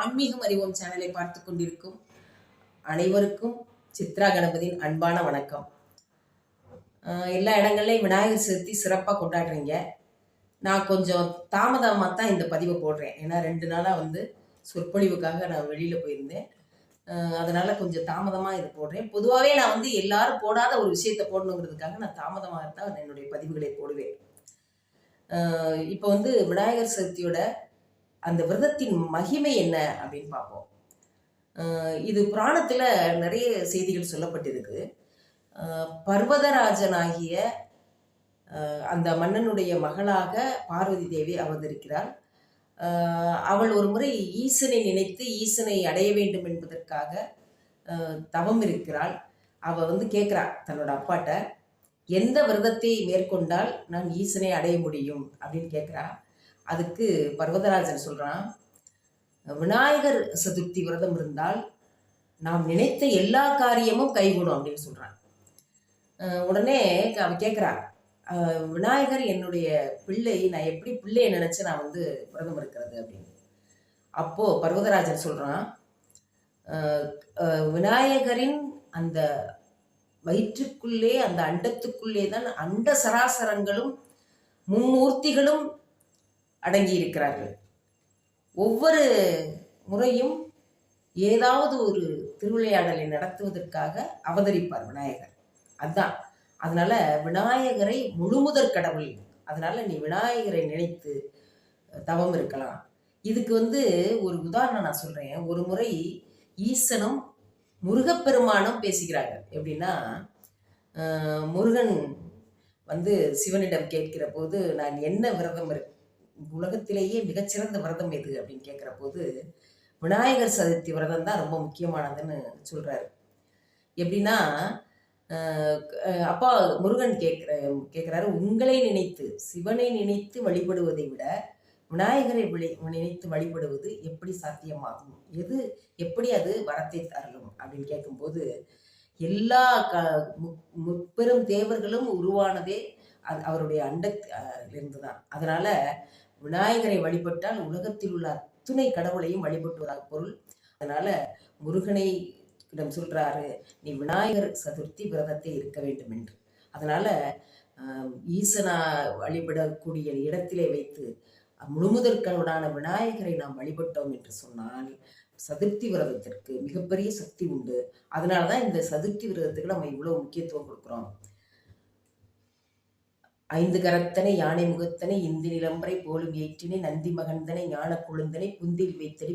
ஆன்மீகம் அறிவோம் சேனலை பார்த்து கொண்டிருக்கும் அனைவருக்கும் சித்ரா கணபதியின் அன்பான வணக்கம். எல்லா இடங்கள்லையும் விநாயகர் சதுர்த்தி சிறப்பாக கொண்டாடுறீங்க. நான் கொஞ்சம் தாமதமாக தான் இந்த பதிவை போடுறேன். ஏன்னா 2 நாளாக சொற்பொழிவுக்காக நான் வெளியில் போயிருந்தேன். அதனால் கொஞ்சம் தாமதமாக இது போடுறேன். பொதுவாகவே நான் எல்லாரும் போடாத ஒரு விஷயத்தை போடணுங்கிறதுக்காக நான் தாமதமாக தான் என்னுடைய பதிவுகளை போடுவேன். இப்போ விநாயகர் சதுர்த்தியோட அந்த விரதத்தின் மகிமை என்ன அப்படின்னு பார்ப்போம். இது புராணத்தில் நிறைய செய்திகள் சொல்லப்பட்டிருக்கு. பர்வதராஜனாகிய அந்த மன்னனுடைய மகளாக பார்வதி தேவி அவதரிக்கிறாள். அவள் ஒரு முறை ஈசனை நினைத்து ஈசனை அடைய வேண்டும் என்பதற்காக தவம் இருக்கிறாள். அவள் கேட்குறா தன்னோட அப்பாட்ட, எந்த விரதத்தை மேற்கொண்டால் நான் ஈசனை அடைய முடியும் அப்படின்னு கேட்குறா. அதுக்கு பர்வதராஜன் சொல்கிறான், விநாயகர் சதுர்த்தி விரதம் இருந்தால் நாம் நினைத்த எல்லா காரியமும் கைகூடும் அப்படின்னு சொல்கிறான். உடனே அவன் கேட்குறா, விநாயகர் என்னுடைய பிள்ளை, நான் எப்படி பிள்ளையை நினச்சி நான் விரதம் இருக்கிறது அப்படின்னு. அப்போது பர்வதராஜன் சொல்கிறான், விநாயகரின் அந்த வயிற்றுக்குள்ளே, அந்த அண்டத்துக்குள்ளே தான் அண்ட சராசரங்களும் மும்மூர்த்திகளும் அடங்கி இருக்கிறார்கள். ஒவ்வொரு முறையும் ஏதாவது ஒரு திருவிளையாடலை நடத்துவதற்காக அவதரிப்பார் விநாயகர். அதுதான். அதனால விநாயகரை முழுமுதற் கடவுள். அதனால நீ விநாயகரை நினைத்து தவம் இருக்கலாம். இதுக்கு ஒரு உதாரணம் நான் சொல்றேன். ஒரு முறை ஈசனும் முருகப்பெருமானும் பேசுகிறாங்க. எப்படின்னா, முருகன் சிவனிடம் கேட்கிற போது, நான் என்ன விரதம் உலகத்திலேயே மிகச்சிறந்த விரதம் எது அப்படின்னு கேட்குற போது, விநாயகர் சதுர்த்தி விரதம் தான் ரொம்ப முக்கியமானதுன்னு சொல்றாரு. எப்படின்னா, அப்பா முருகன் கேட்குறாரு, உங்களை நினைத்து, சிவனை நினைத்து வழிபடுவதை விட விநாயகரை நினைத்து வழிபடுவது எப்படி சாத்தியமாகும், எப்படி அது வரத்தை தரலும் அப்படின்னு கேட்கும்போது, எல்லா முப்பெரும் தேவர்களும் உருவானதே அவருடைய அண்டத்திலிருந்து தான். அதனால விநாயகரை வழிபட்டால் உலகத்தில் உள்ள அத்துணை கடவுளையும் வழிபட்டுவதாக பொருள். அதனால முருகனை இடம் சொல்றாரு, நீ விநாயகர் சதுர்த்தி விரதத்தை இருக்க வேண்டும் என்று. அதனால ஈசனா வழிபடக்கூடிய இடத்திலே வைத்து முழுமுதற்கடவுளான விநாயகரை நாம் வழிபட்டோம் என்று சொன்னால் சதுர்த்தி விரதத்திற்கு மிகப்பெரிய சக்தி உண்டு. அதனாலதான் இந்த சதுர்த்தி விரதத்துக்கு நம்ம இவ்வளவு முக்கியத்துவம் கொடுக்குறோம். 5 கரத்தனை யானை முகத்தனை இந்தி நிலம்பரை போலும் ஏற்றினை நந்தி மகந்தனை ஞான கொழுந்தனை புந்தில் வைத்தடி